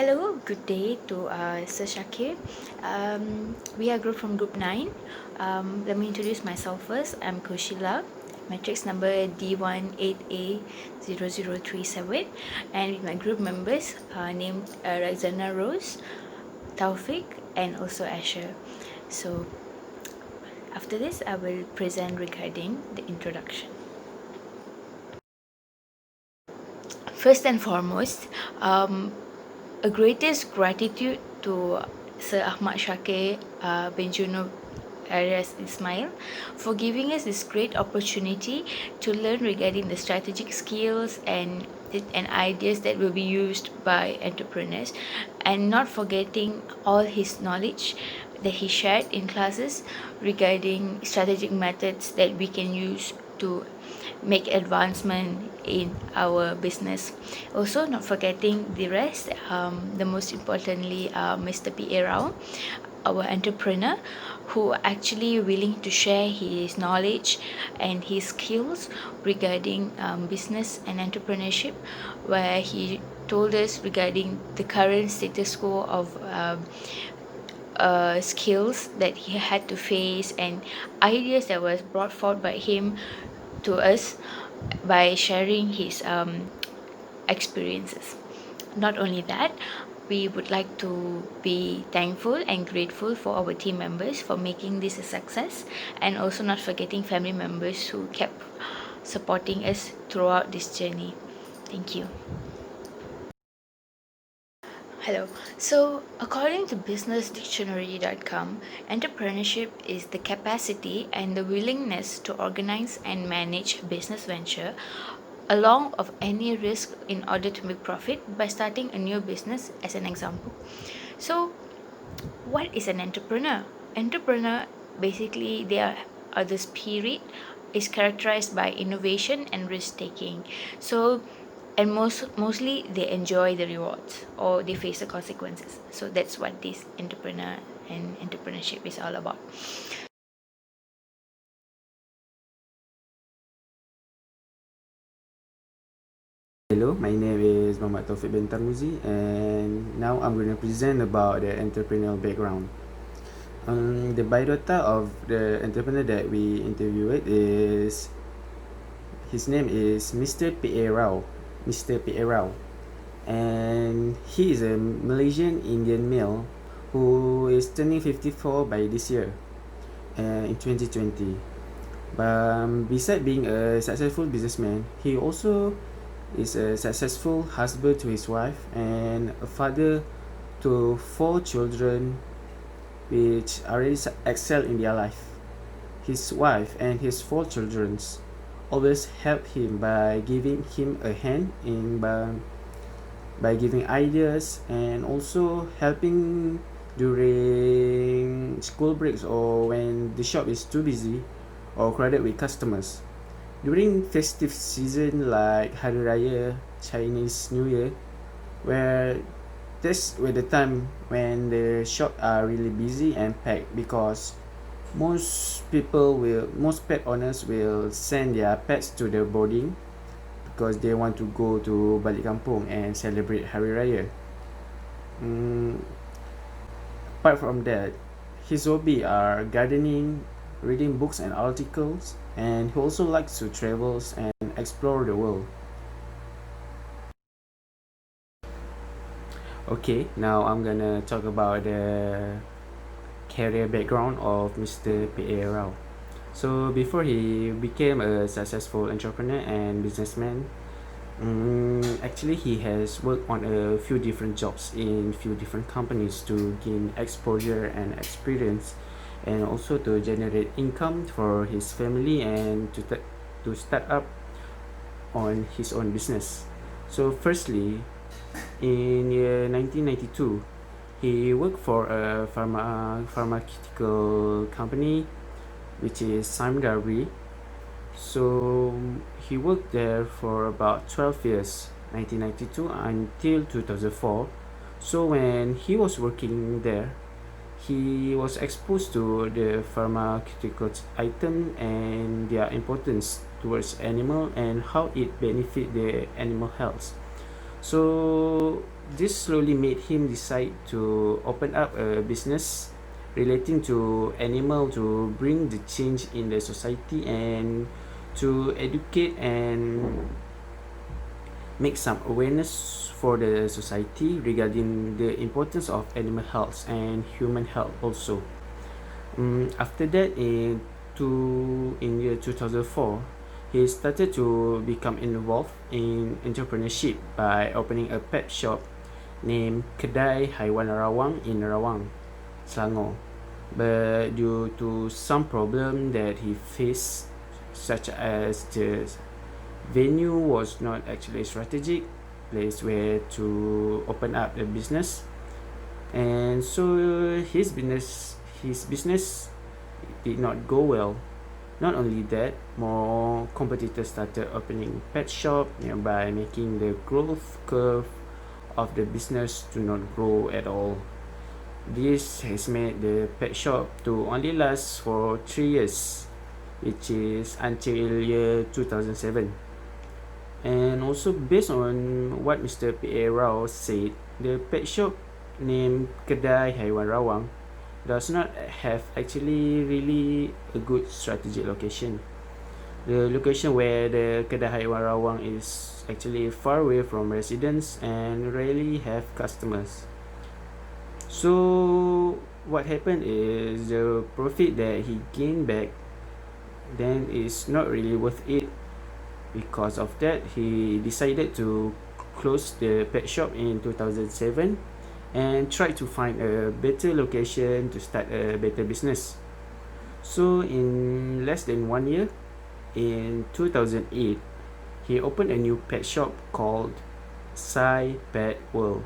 Hello, good day to Sir Shakir. We are group from Group 9. Let me introduce myself first. I'm Koshila, matrix number D18A0037, and with my group members named REXZANA Rose, Taufiq, and also ASHYER. So, after this, I will present regarding the introduction. First and foremost, a greatest gratitude to Sir Ahmad Shakir bin Junub Arias Ismail for giving us this great opportunity to learn regarding the strategic skills and ideas that will be used by entrepreneurs, and not forgetting all his knowledge that he shared in classes regarding strategic methods that we can use to make advancement in our business. Also, not forgetting the rest, the most importantly, Mr. P.A. Rao, our entrepreneur, who actually willing to share his knowledge and his skills regarding business and entrepreneurship, where he told us regarding the current status quo of skills that he had to face and ideas that was brought forth by him to us by sharing his experiences. Not only that, we would like to be thankful and grateful for our team members for making this a success, and also not forgetting family members who kept supporting us throughout this journey. Thank you. Hello. So, according to businessdictionary.com, entrepreneurship is the capacity and the willingness to organize and manage business venture along of any risk in order to make profit by starting a new business, as an example. So, what is an entrepreneur? Entrepreneur, basically, the spirit is characterized by innovation and risk taking. So, and mostly they enjoy the rewards or they face the consequences. So that's what this entrepreneur and entrepreneurship is all about. Hello, my name is Muhammad Taufiq bin Tarmuzi, and now I'm going to present about the entrepreneurial background. The biodata of the entrepreneur that we interviewed is, his name is Mr. P.A. Rao. Mr. P.A. Rao. And he is a Malaysian Indian male who is turning 54 by this year, in 2020. But beside being a successful businessman, he also is a successful husband to his wife and a father to 4 children which already excel in their life. His wife and his 4 children always help him by giving him a hand in by giving ideas and also helping during school breaks or when the shop is too busy or crowded with customers. During festive season like Hari Raya, Chinese New Year, where that's where the time when the shop are really busy and packed, because most pet owners will send their pets to the boarding because they want to go to balik kampung and celebrate Hari Raya. Apart from that, his hobby are gardening, reading books and articles, and he also likes to travel and explore the world. Okay, now I'm gonna talk about the career background of Mr. P.A. Rao. So before he became a successful entrepreneur and businessman, actually he has worked on a few different jobs in few different companies to gain exposure and experience, and also to generate income for his family and to start up on his own business. So firstly, in year 1992, he worked for a pharmaceutical company which is Simon. So he worked there for about 12 years, 1992 until 2004. So when he was working there, he was exposed to the pharmaceutical item and their importance towards animal and how it benefit the animal health. So this slowly made him decide to open up a business relating to animal to bring the change in the society and to educate and make some awareness for the society regarding the importance of animal health and human health also. After that, in year 2004, he started to become involved in entrepreneurship by opening a pet shop named Kedai Haiwan Rawang in Rawang, Selangor. But due to some problem that he faced, such as the venue was not actually a strategic place where to open up the business, and so his business did not go well. Not only that, more competitors started opening pet shop nearby, making the growth curve of the business to not grow at all. This has made the pet shop to only last for 3 years, which is until year 2007. And also based on what Mr. P.A. Rao said, the pet shop named Kedai Haiwan Rawang does not have actually really a good strategic location. The location where the Kedai Haiwan Rawang is actually far away from residents and rarely have customers. So what happened is the profit that he gained back then is not really worth it. Because of that, he decided to close the pet shop in 2007 and tried to find a better location to start a better business. So in less than 1 year, in 2008, he opened a new pet shop called Sci Pet World,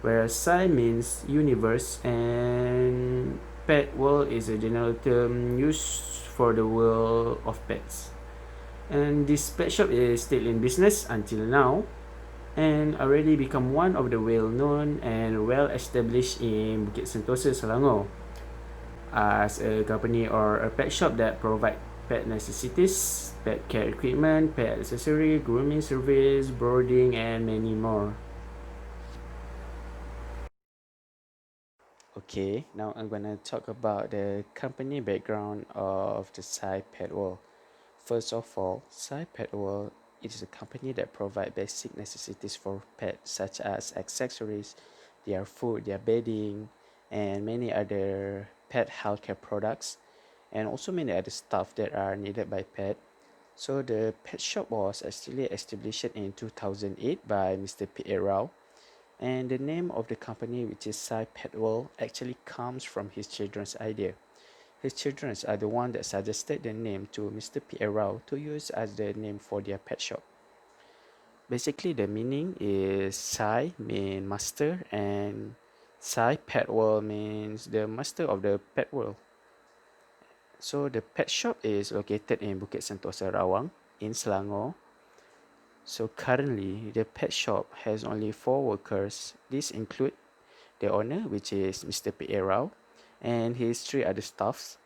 where Sci means universe and pet world is a general term used for the world of pets. And this pet shop is still in business until now and already become one of the well-known and well-established in Bukit Sentosa, Selangor as a company or a pet shop that provide pet necessities, pet care equipment, pet accessory, grooming service, boarding, and many more. Okay, now I'm gonna talk about the company background of the Sai Pet World. First of all, Sai Pet World is a company that provides basic necessities for pets such as accessories, their food, their bedding, and many other pet healthcare products, and also many other stuff that are needed by pet. So the pet shop was actually established in 2008 by Mr. P.A. Rao, and the name of the company, which is Sai Pet World, actually comes from his children's idea. His children are the one that suggested the name to Mr. P. Rao to use as the name for their pet shop. Basically, the meaning is Sai means master and Sai Pet World means the master of the pet world. So the pet shop is located in Bukit Sentosa Rawang in Selangor. So currently, the pet shop has only 4 workers. These include the owner, which is Mr. P. Rao, and his 3 other staffs.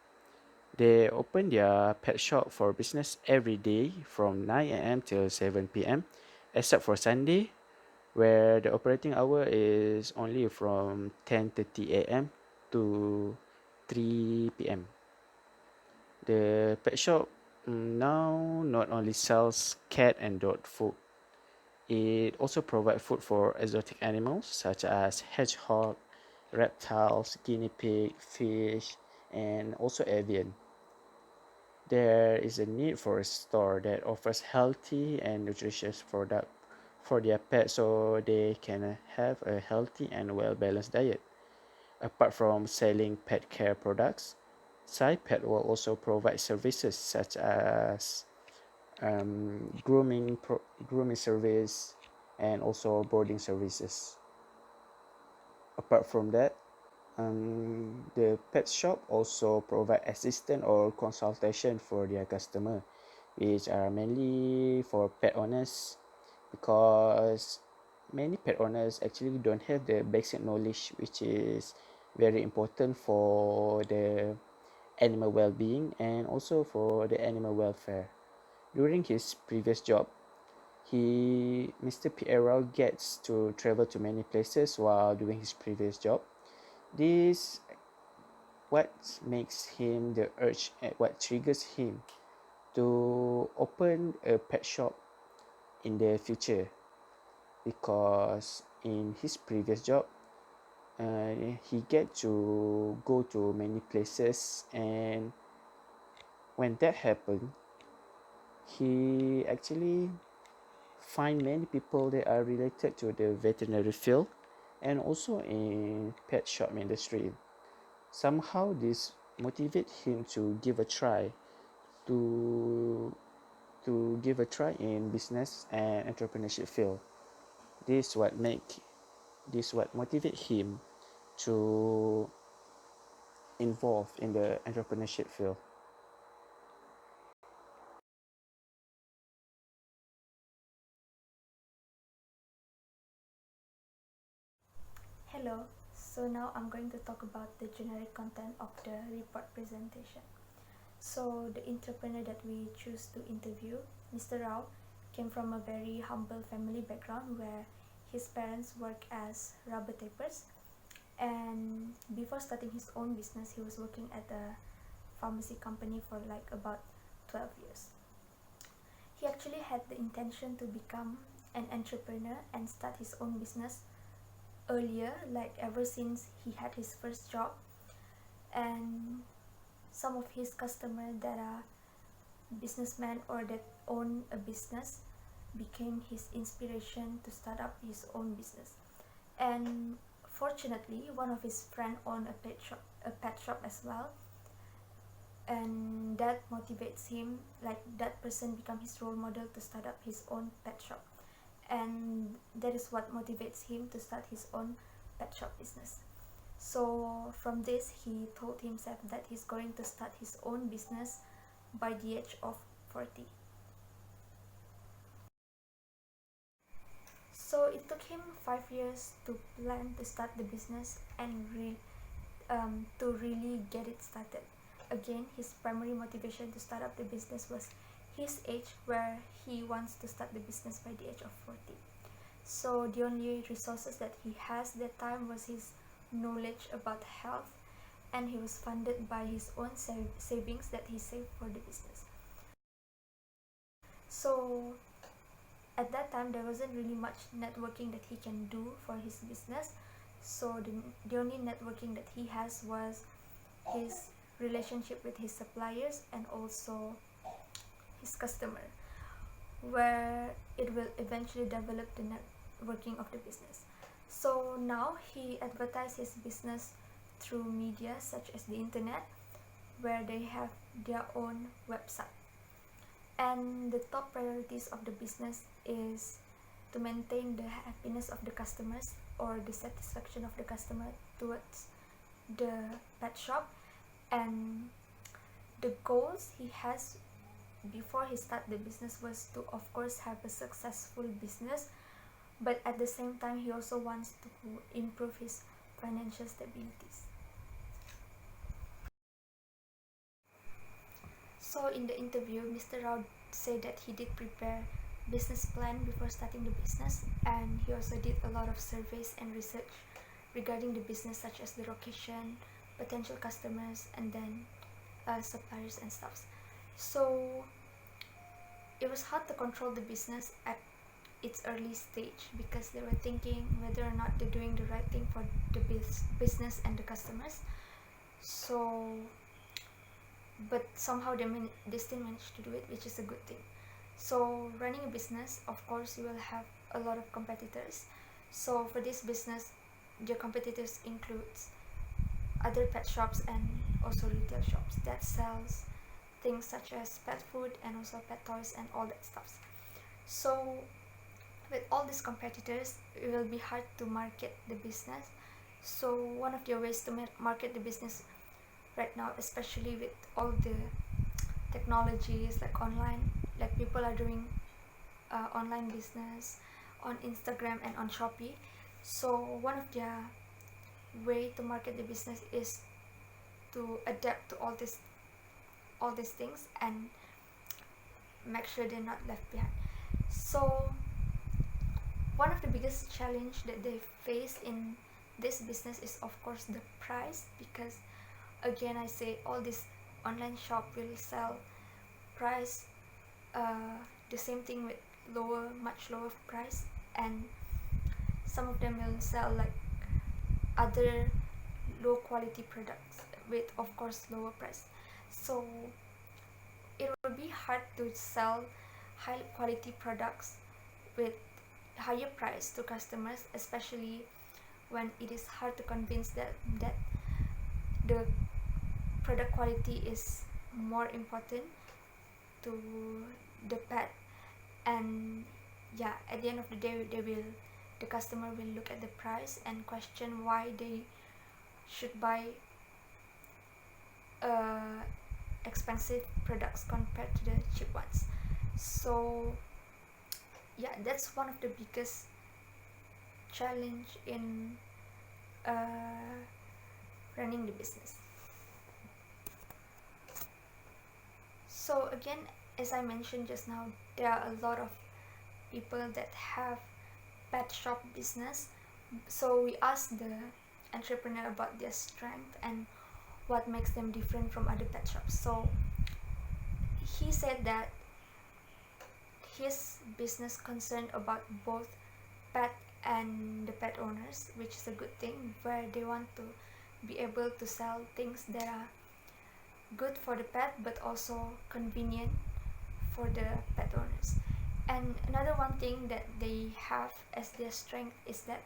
They open their pet shop for business every day from 9 a.m. till 7 p.m. except for Sunday, where the operating hour is only from 10:30 a.m. to 3 p.m. The pet shop now not only sells cat and dog food, it also provides food for exotic animals such as hedgehog, reptiles, guinea pig, fish, and also avian. There is a need for a store that offers healthy and nutritious product for their pets so they can have a healthy and well-balanced diet. Apart from selling pet care products, Sai Pet will also provide services such as grooming service and also boarding services. Apart from that, the pet shop also provide assistance or consultation for their customer, which are mainly for pet owners because many pet owners actually don't have the basic knowledge, which is very important for the animal well-being and also for the animal welfare. During his previous job, Mr. Pierre gets to travel to many places while doing his previous job. This what makes him the urge and what triggers him to open a pet shop in the future, because in his previous job he get to go to many places, and when that happened he actually find many people that are related to the veterinary field and also in pet shop industry. Somehow this motivate him to give a try to give a try in business and entrepreneurship field. This what motivate him to involve in the entrepreneurship field. Hello, so now I'm going to talk about the generic content of the report presentation. So the entrepreneur that we choose to interview, Mr. Rao, came from a very humble family background where his parents work as rubber tapers, and before starting his own business he was working at a pharmacy company for like about 12 years. He actually had the intention to become an entrepreneur and start his own business earlier, like ever since he had his first job, and some of his customers that are businessmen or that own a business became his inspiration to start up his own business. And fortunately one of his friend owned a pet shop as well, and that motivates him, like that person become his role model to start up his own pet shop, and that is what motivates him to start his own pet shop business. So from this he told himself that he's going to start his own business by the age of 40. So it took him 5 years to plan to start the business and to really get it started. Again, his primary motivation to start up the business was his age, where he wants to start the business by the age of 40. So the only resources that he has that time was his knowledge about health, and he was funded by his own savings that he saved for the business. So at that time there wasn't really much networking that he can do for his business, so the only networking that he has was his relationship with his suppliers and also his customer, where it will eventually develop the networking of the business. So now he advertises his business through media such as the internet, where they have their own website. And the top priorities of the business is to maintain the happiness of the customers or the satisfaction of the customer towards the pet shop, and the goals he has before he start the business was to of course have a successful business, but at the same time he also wants to improve his financial stabilities. So in the interview, Mr. Rao said that he did prepare business plan before starting the business, and he also did a lot of surveys and research regarding the business, such as the location, potential customers, and then suppliers and stuff. So it was hard to control the business at its early stage because they were thinking whether or not they're doing the right thing for the business and the customers. So but somehow they still managed to do it, which is a good thing. So running a business, of course you will have a lot of competitors. So for this business, the competitors includes other pet shops and also retail shops that sells things such as pet food and also pet toys and all that stuff. So with all these competitors, it will be hard to market the business. So one of the ways to market the business right now, especially with all the technologies like online, like people are doing online business on Instagram and on Shopee. So one of their way to market the business is to adapt to all these things and make sure they're not left behind. So one of the biggest challenge that they face in this business is of course the price, because again I say all this online shop will sell price the same thing with much lower price, and some of them will sell like other low quality products with of course lower price. So it will be hard to sell high quality products with higher price to customers, especially when it is hard to convince that the product quality is more important to the pet. And yeah, at the end of the day the customer will look at the price and question why they should buy expensive products compared to the cheap ones. So yeah, that's one of the biggest challenge in running the business. So again, as I mentioned just now, there are a lot of people that have pet shop business. So we asked the entrepreneur about their strength and what makes them different from other pet shops. So he said that his business concerned about both pet and the pet owners, which is a good thing, where they want to be able to sell things that are good for the pet but also convenient for the pet owners. And another one thing that they have as their strength is that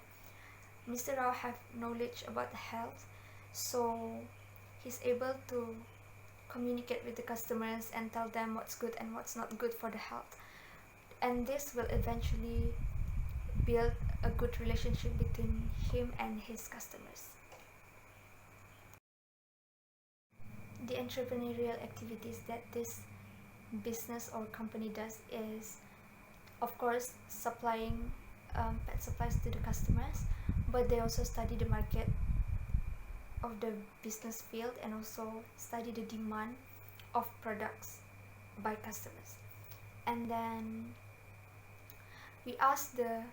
Mr. Rao have knowledge about health, so he's able to communicate with the customers and tell them what's good and what's not good for the health. And this will eventually build a good relationship between him and his customers. The entrepreneurial activities that this business or company does is of course supplying pet supplies to the customers, but they also study the market of the business field and also study the demand of products by customers. And then we asked the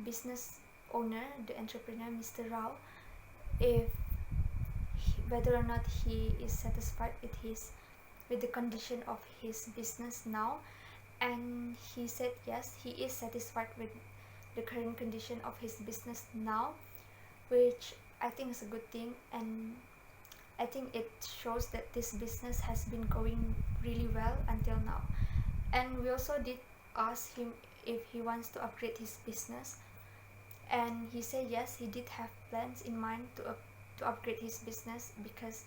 business owner, the entrepreneur, Mr. Rao, if whether or not he is satisfied with the condition of his business now, and he said yes, he is satisfied with the current condition of his business now, which I think is a good thing, and I think it shows that this business has been going really well until now. And we also did ask him if he wants to upgrade his business, and he said yes, he did have plans in mind to upgrade his business, because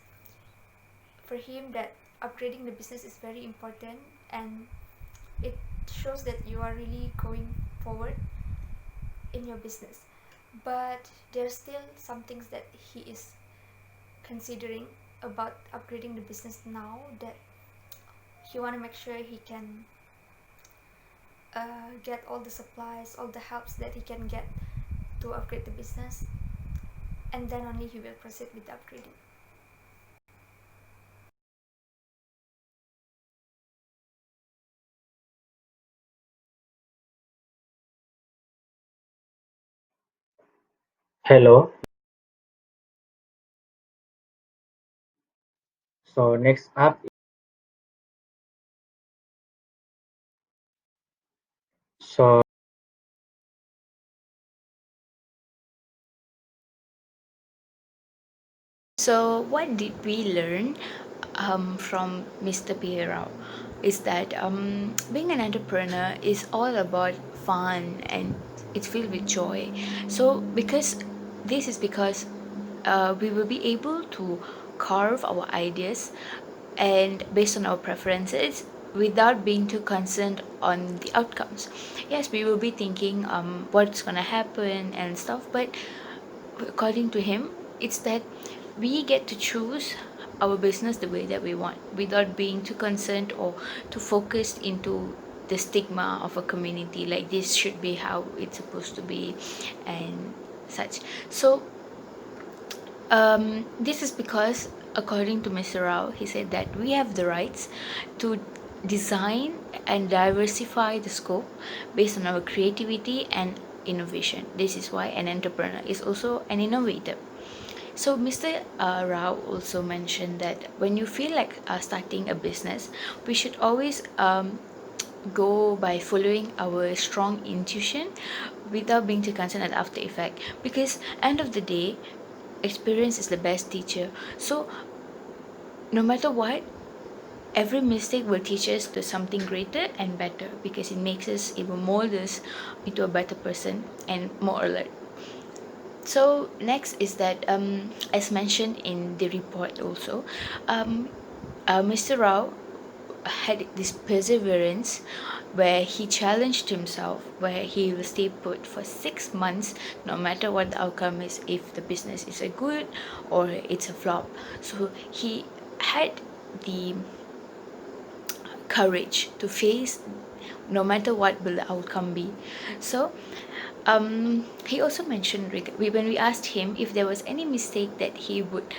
for him that upgrading the business is very important and it shows that you are really going forward in your business. But there's still some things that he is considering about upgrading the business now, that he want to make sure he can get all the supplies, all the helps that he can get to upgrade the business, and then only he will proceed with the upgrading. Hello. So next up, so So what did we learn from Mr. Pierrot is that being an entrepreneur is all about fun and it's filled with joy. So because we will be able to carve our ideas and based on our preferences without being too concerned on the outcomes. Yes, we will be thinking what's gonna happen and stuff, but according to him, it's that we get to choose our business the way that we want without being too concerned or too focused into the stigma of a community, like this should be how it's supposed to be and such. So this is because, according to Mr. Rao, he said that we have the rights to design and diversify the scope based on our creativity and innovation. This is why an entrepreneur is also an innovator. So Mr. Rao also mentioned that when you feel like starting a business, we should always go by following our strong intuition without being too concerned at after effect, because end of the day, experience is the best teacher. So no matter what, every mistake will teach us to something greater and better, because it makes us, it will mold us into a better person and more alert. So next is that as mentioned in the report also, Mr. Rao had this perseverance where he challenged himself, where he will stay put for 6 months no matter what the outcome is, if the business is a good or it's a flop. So he had the courage to face no matter what will the outcome be. So he also mentioned when we asked him if there was any mistake that he would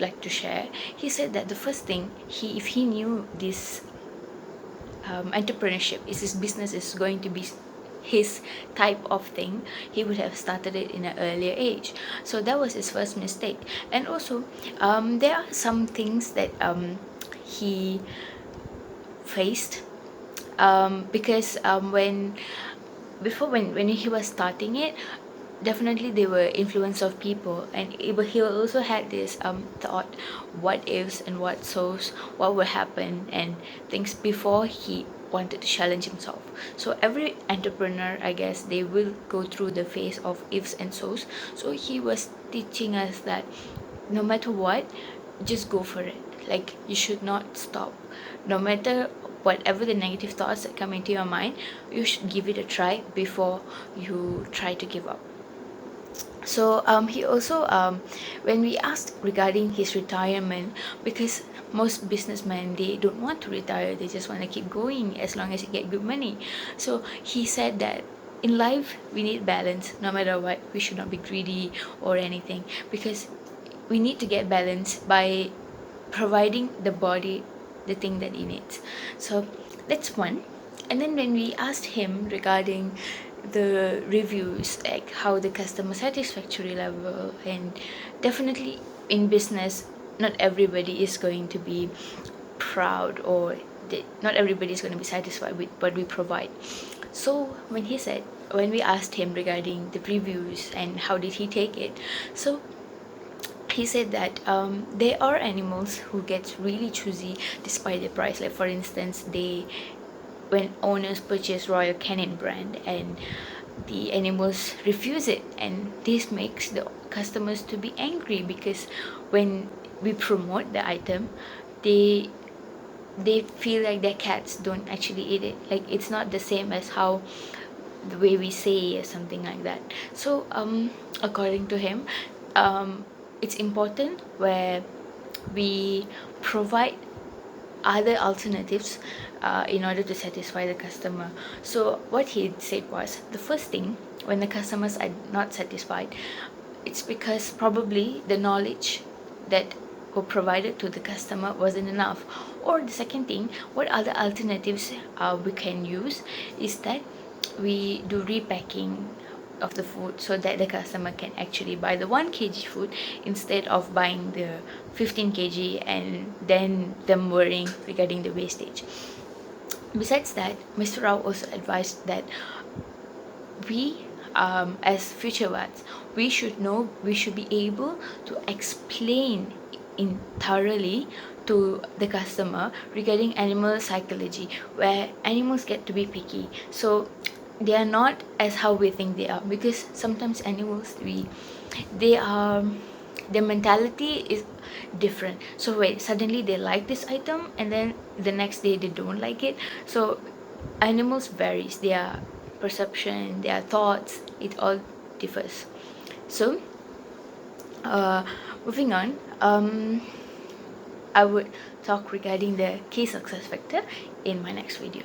like to share, he said that the first thing, if he knew this entrepreneurship is his business is going to be his type of thing, he would have started it in an earlier age. So that was his first mistake. And also there are some things that he faced, because when he was starting it, definitely there were influence of people, and he also had this thought, what ifs and what so's, what will happen and things, before he wanted to challenge himself. So every entrepreneur, I guess, they will go through the phase of ifs and so's. So he was teaching us that no matter what, just go for it. Like, you should not stop. No matter whatever the negative thoughts that come into your mind, you should give it a try before you try to give up. So he also when we asked regarding his retirement, because most businessmen, they don't want to retire, they just want to keep going as long as you get good money. So he said that in life we need balance. No matter what, we should not be greedy or anything, because we need to get balance by providing the body the thing that it needs. So that's one. And then when we asked him regarding the reviews, like how the customer satisfactory level, and definitely in business, not everybody is going to be proud, or not everybody is going to be satisfied with what we provide. So when we asked him regarding the reviews and how did he take it, so he said that there are animals who get really choosy despite the price. Like for instance, when owners purchase Royal Canin brand and the animals refuse it, and this makes the customers to be angry, because when we promote the item, they feel like their cats don't actually eat it. Like, it's not the same as how the way we say or something like that. So according to him, it's important where we provide other alternatives in order to satisfy the customer. So what he said was, the first thing, when the customers are not satisfied, it's because probably the knowledge that were provided to the customer wasn't enough. Or the second thing, what other alternatives we can use is that we do repacking of the food, so that the customer can actually buy the 1 kg food instead of buying the 15 kg and then them worrying regarding the wastage. Besides that, Mr. Rao also advised that we as future vets, we should be able to explain in thoroughly to the customer regarding animal psychology, where animals get to be picky. So they are not as how we think they are, because sometimes animals, their mentality is different. So wait, suddenly they like this item and then the next day they don't like it. So animals varies, their perception, their thoughts, it all differs. So moving on, I would talk regarding the key success factor in my next video.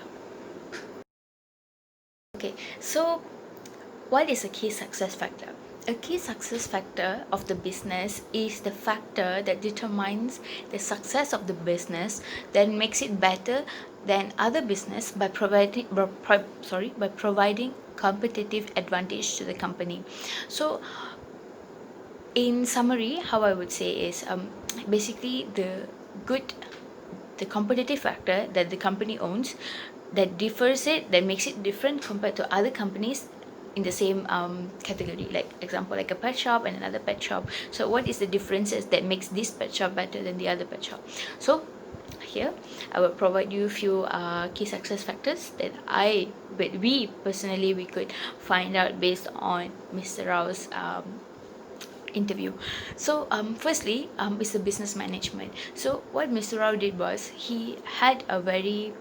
Okay, so what is a key success factor? A key success factor of the business is the factor that determines the success of the business, that makes it better than other business by providing competitive advantage to the company. So in summary, how I would say is basically the competitive factor that the company owns that differs it, that makes it different compared to other companies in the same category, like example like a pet shop and another pet shop. So what is the differences that makes this pet shop better than the other pet shop? So here I will provide you a few key success factors that we personally we could find out based on Mr. Rao's interview. So firstly, is the business management. So what Mr. Rao did was he had a very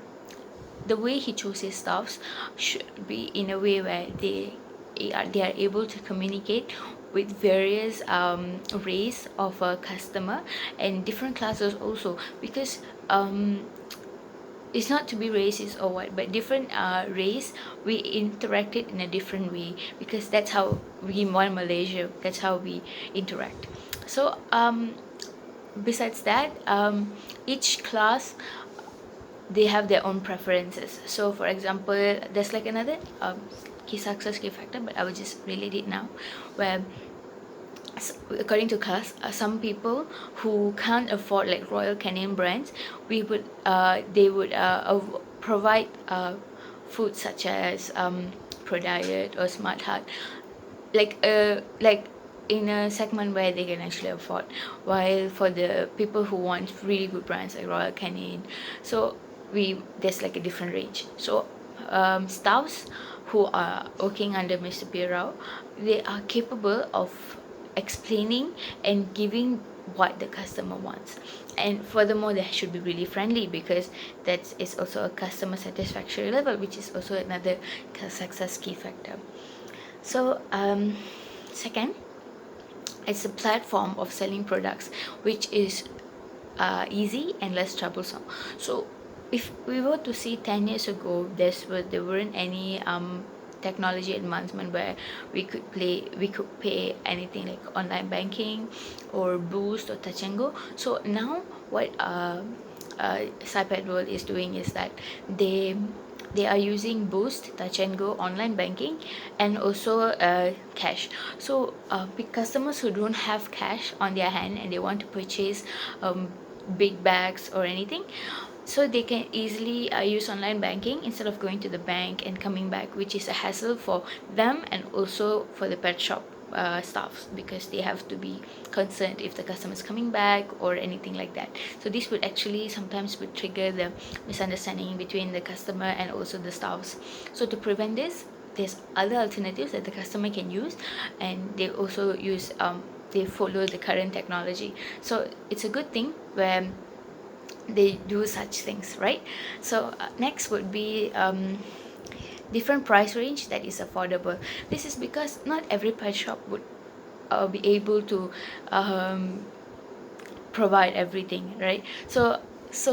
the way he chose his staffs should be in a way where they are able to communicate with various race of a customer and different classes also, because it's not to be racist or what, but different race we interacted in a different way, because that's how we in one Malaysia, that's how we interact. So besides that, each class they have their own preferences. So for example, there's like another key success key factor, but I will just relate it now, where according to class, some people who can't afford like Royal Canin brands, we would they would provide food such as Pro Diet or Smart Heart, like in a segment where they can actually afford, while for the people who want really good brands like Royal Canin, so there's like a different range. So staffs who are working under Mr. P. Rao, they are capable of explaining and giving what the customer wants, and furthermore they should be really friendly, because that is also a customer satisfaction level, which is also another success key factor. So second, it's a platform of selling products which is easy and less troublesome. So if we were to see 10 years ago, there weren't any technology advancement where we could pay anything like online banking or Boost or Touch and Go. So now what Cypad World is doing is that they are using Boost, Touch and Go, online banking, and also cash. So customers who don't have cash on their hand and they want to purchase big bags or anything, so they can easily use online banking instead of going to the bank and coming back, which is a hassle for them and also for the pet shop staffs, because they have to be concerned if the customer is coming back or anything like that. So this would actually sometimes would trigger the misunderstanding between the customer and also the staffs. So to prevent this, there's other alternatives that the customer can use, and they also use they follow the current technology. So it's a good thing where they do such things, right? So next would be different price range that is affordable. This is because not every pet shop would be able to provide everything, right? So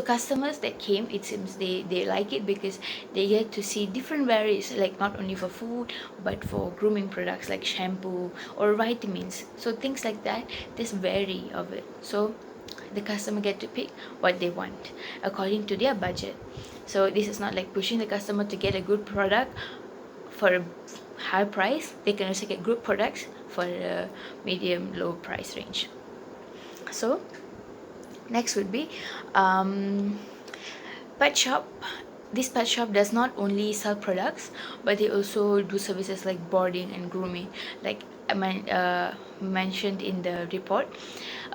customers that came, it seems they like it because they get to see different varieties, like not only for food but for grooming products like shampoo or vitamins. So things like that, there's vary of it. So the customer get to pick what they want according to their budget. So this is not like pushing the customer to get a good product for a high price. They can also get good products for a medium low price range. So next would be pet shop. This pet shop does not only sell products, but they also do services like boarding and grooming, like I mentioned in the report.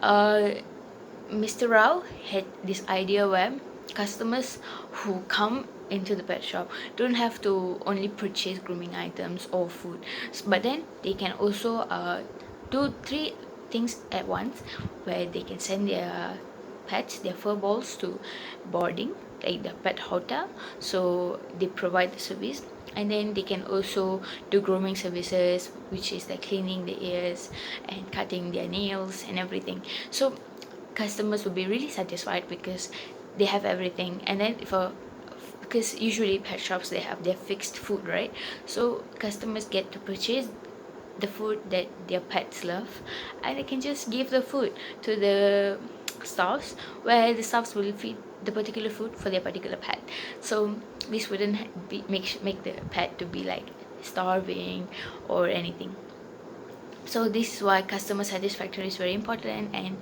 Mr. Rao had this idea where customers who come into the pet shop don't have to only purchase grooming items or food, but then they can also do three things at once, where they can send their pets, their fur balls, to boarding, like the pet hotel. So they provide the service, and then they can also do grooming services, which is like cleaning the ears and cutting their nails and everything. So customers will be really satisfied because they have everything. And then because usually pet shops they have their fixed food, right? So customers get to purchase the food that their pets love, and they can just give the food to the staffs, where the staffs will feed the particular food for their particular pet. So this wouldn't make the pet to be like starving or anything. So this is why customer satisfaction is very important, and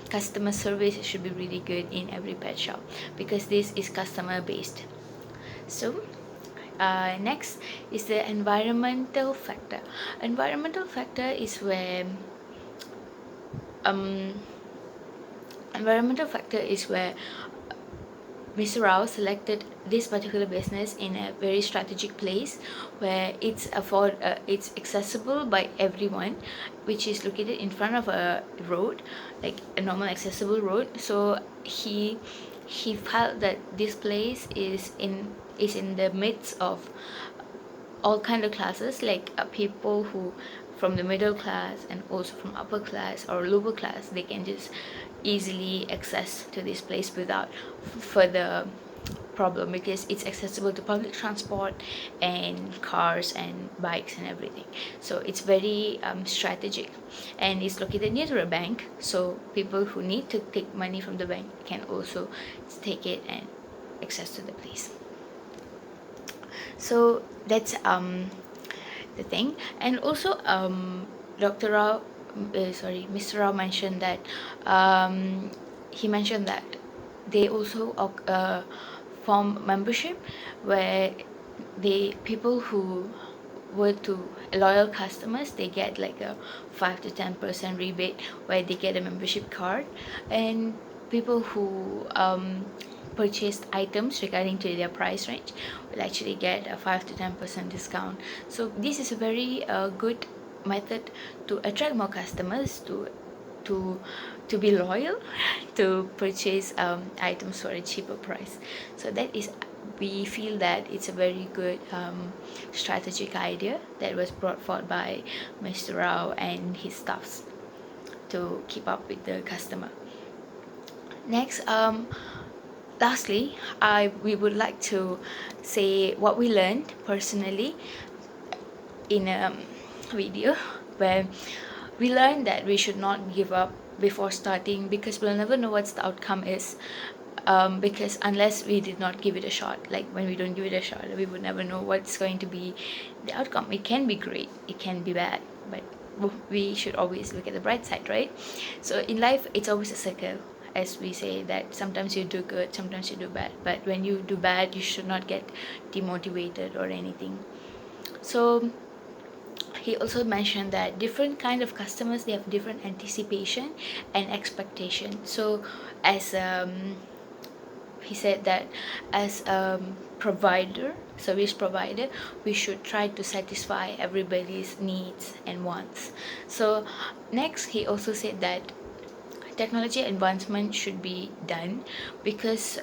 customer service should be really good in every pet shop, because this is customer based. So next is the environmental factor. Environmental factor is where um, environmental factor is where Mr. Rao selected this particular business in a very strategic place where it's accessible by everyone, which is located in front of a road, like a normal accessible road. So he felt that this place is in the midst of all kind of classes, like people who from the middle class and also from upper class or lower class, they can just easily access to this place without further problem, because it's accessible to public transport and cars and bikes and everything. So it's very strategic, and it's located near to a bank, so people who need to take money from the bank can also take it and access to the place. So that's the thing. And also Dr. Rao Mr. Rao mentioned that he mentioned that they also form membership where people who were to loyal customers, they get like a 5 to 10% rebate where they get a membership card, and people who purchased items regarding to their price range will actually get a 5 to 10% discount. So this is a very good method to attract more customers to be loyal to purchase items for a cheaper price. So that is, we feel that it's a very good strategic idea that was brought forth by Mr. Rao and his staffs to keep up with the customer. Next, lastly, we would like to say what we learned personally in a video, where we learned that we should not give up before starting, because we'll never know what the outcome is, because unless we did not give it a shot, like when we don't give it a shot, we would never know what's going to be the outcome. It can be great, it can be bad, but we should always look at the bright side, right? So in life, it's always a circle, as we say, that sometimes you do good, sometimes you do bad, but when you do bad, you should not get demotivated or anything. So he also mentioned that different kind of customers, they have different anticipation and expectation. So as he said that as a service provider, we should try to satisfy everybody's needs and wants. So next, he also said that technology advancement should be done, because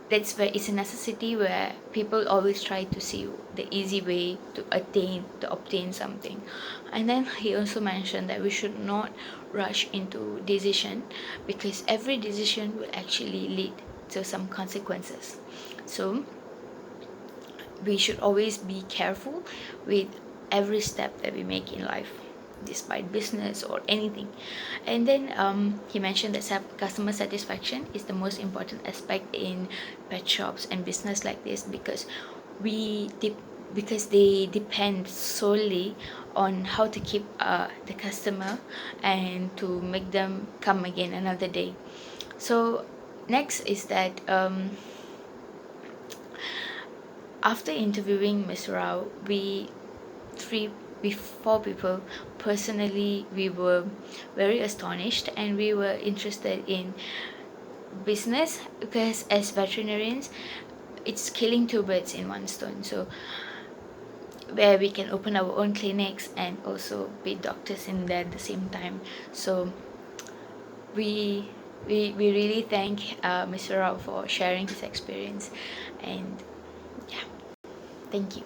that's where it's a necessity, where people always try to see the easy way to obtain something. And then he also mentioned that we should not rush into decision, because every decision will actually lead to some consequences. So we should always be careful with every step that we make in life, despite business or anything. And then he mentioned that customer satisfaction is the most important aspect in pet shops and business like this, because because they depend solely on how to keep the customer and to make them come again another day. So next is that after interviewing Ms. Rao, we four people personally, we were very astonished, and we were interested in business, because as veterinarians, it's killing two birds in one stone. So where we can open our own clinics and also be doctors in there at the same time. So we really thank Mr. Rao for sharing his experience, and yeah, thank you.